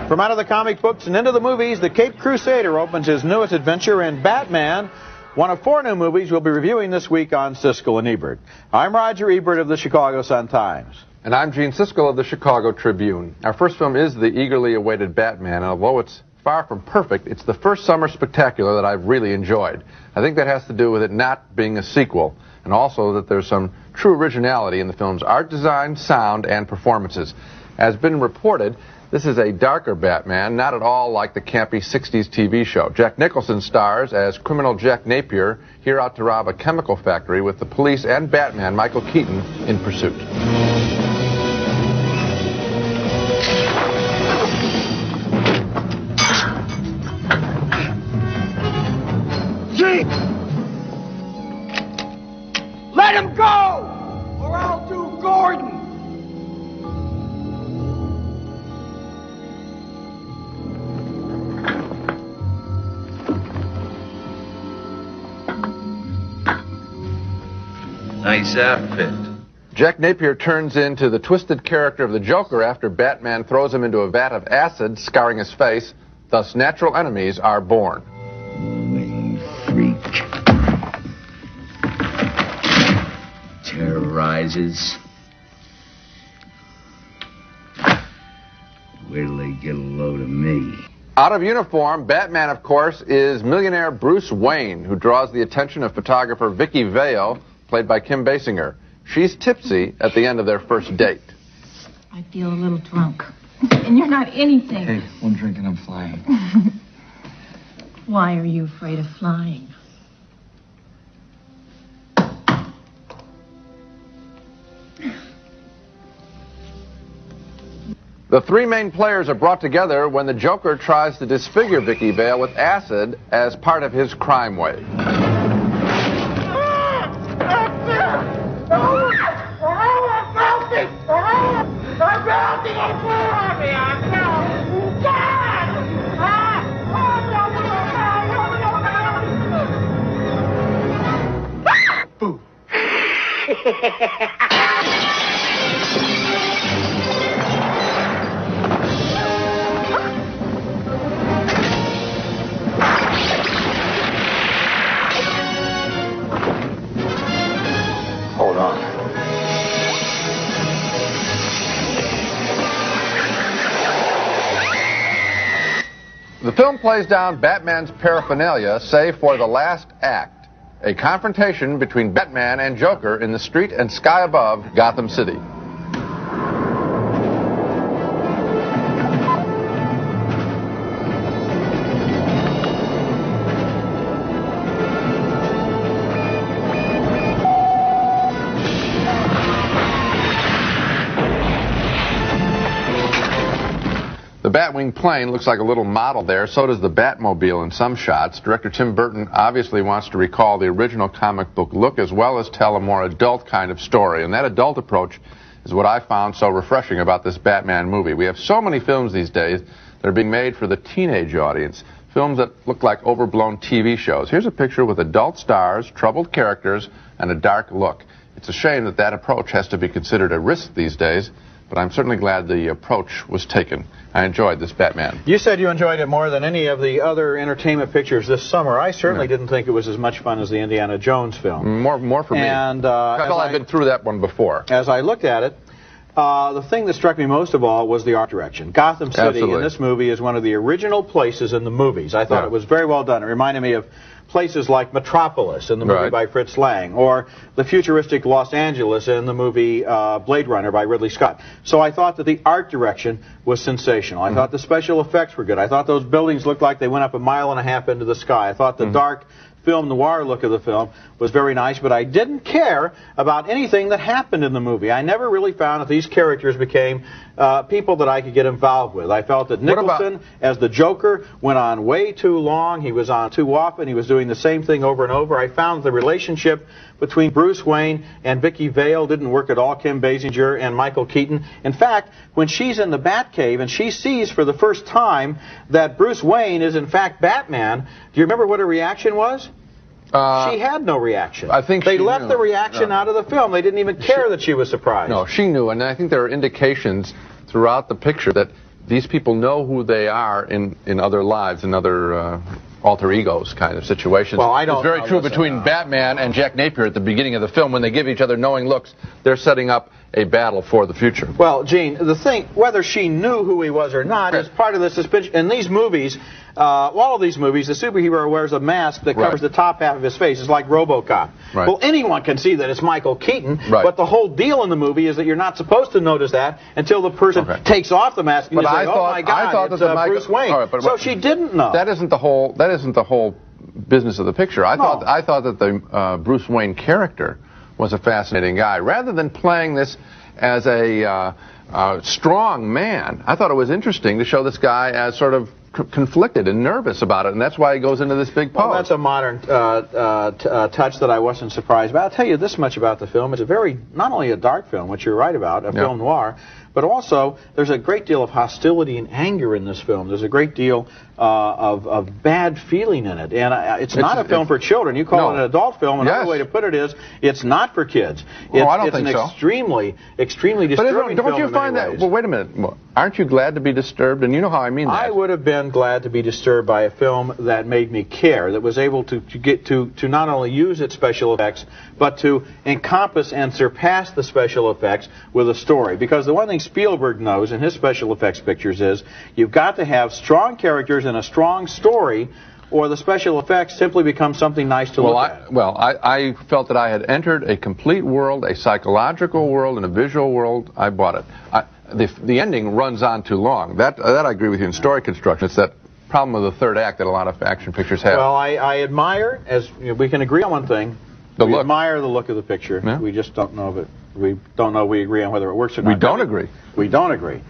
From out of the comic books and into the movies, the Caped Crusader opens his newest adventure in Batman, one of 4 new movies we'll be reviewing this week on Siskel and Ebert. I'm Roger Ebert of the Chicago Sun-Times. And I'm Gene Siskel of the Chicago Tribune. Our first film is the eagerly awaited Batman, and although it's far from perfect, it's the first summer spectacular that I've really enjoyed. I think that has to do with it not being a sequel, and also that there's some true originality in the film's art design, sound, and performances. As been reported, this is a darker Batman, not at all like the campy 60s TV show. Jack Nicholson stars as criminal Jack Napier, here out to rob a chemical factory with the police and Batman, Michael Keaton, in pursuit. Let him go, or I'll do Gordon. Nice outfit. Jack Napier turns into the twisted character of the Joker after Batman throws him into a vat of acid, scarring his face. Thus, natural enemies are born. Wing freak. Terrorizes. Wait till they get a load of me. Out of uniform, Batman, of course, is millionaire Bruce Wayne, who draws the attention of photographer Vicki Vale, played by Kim Basinger. She's tipsy at the end of their first date. I feel a little drunk. And you're not anything. Hey, one drink and I'm flying. Why are you afraid of flying? The 3 main players are brought together when the Joker tries to disfigure Vicki Vale with acid as part of his crime wave. Hold on. The film plays down Batman's paraphernalia, save for the last act, a confrontation between Batman and Joker in the street and sky above Gotham City. The Batwing plane looks like a little model there. So does the Batmobile in some shots. Director Tim Burton obviously wants to recall the original comic book look as well as tell a more adult kind of story. And that adult approach is what I found so refreshing about this Batman movie. We have so many films these days that are being made for the teenage audience. Films that look like overblown TV shows. Here's a picture with adult stars, troubled characters, and a dark look. It's a shame that that approach has to be considered a risk these days, but I'm certainly glad the approach was taken. I enjoyed this Batman. You said you enjoyed it more than any of the other entertainment pictures this summer. I certainly didn't think it was as much fun as the Indiana Jones film. More for me. And I've been through that one before. As I looked at it, the thing that struck me most of all was the art direction. Gotham City in this movie is one of the original places in the movies. I thought it was very well done. It reminded me of places like Metropolis in the movie by Fritz Lang, or the futuristic Los Angeles in the movie Blade Runner by Ridley Scott. So I thought that the art direction was sensational. I thought the special effects were good. I thought those buildings looked like they went up 1.5 miles into the sky. I thought the dark film noir look of the film was very nice, but I didn't care about anything that happened in the movie. I never really found that these characters became people that I could get involved with. I felt that Nicholson, as the Joker, went on way too long. He was on too often. He was doing the same thing over and over. I found the relationship between Bruce Wayne and Vicki Vale didn't work at all, Kim Basinger and Michael Keaton. In fact, when she's in the Batcave and she sees for the first time that Bruce Wayne is in fact Batman, do you remember what her reaction was? She had no reaction. I think they left the reaction out of the film. They didn't even care that she was surprised. No, she knew, and I think there are indications throughout the picture that these people know who they are in other lives, in other alter egos kind of situations. Well, I don't. It's very true between Batman and Jack Napier at the beginning of the film. When they give each other knowing looks, they're setting up a battle for the future. Well, Gene, the thing, whether she knew who he was or not, is part of the suspension. In these movies, all of these movies, the superhero wears a mask that covers the top half of his face. It's like RoboCop. Right. Well, anyone can see that it's Michael Keaton, right. but the whole deal in the movie is that you're not supposed to notice that until the person takes off the mask and you say, "Oh my God, it's Bruce Wayne." Right, so she didn't know. That isn't the whole business of the picture. I thought that the Bruce Wayne character was a fascinating guy. Rather than playing this as a strong man, I thought it was interesting to show this guy as sort of conflicted and nervous about it, and that's why he goes into this big pose. Well, that's a modern touch that I wasn't surprised about. I'll tell you this much about the film. It's not only a dark film, which you're right about, a film noir, but also there's a great deal of hostility and anger in this film. There's a great deal of bad feeling in it. And it's not a film for children. You call it an adult film. Another way to put it is it's not for kids. I don't think so. It's an extremely disturbing film. Don't you find that? Well, wait a minute. Aren't you glad to be disturbed? And you know how I mean that. I would have been glad to be disturbed by a film that made me care, that was able to get to not only use its special effects, but to encompass and surpass the special effects with a story. Because the one thing Spielberg knows in his special effects pictures is you've got to have strong characters and a strong story, or the special effects simply become something nice to look at. I felt that I had entered a complete world, a psychological world, and a visual world. I bought it. The ending runs on too long. That I agree with you in story construction. It's that problem of the third act that a lot of action pictures have. Well, I admire, as we can agree on one thing, we admire the look of the picture. Yeah. We just don't know if we agree on whether it works or not. We don't agree. We don't agree.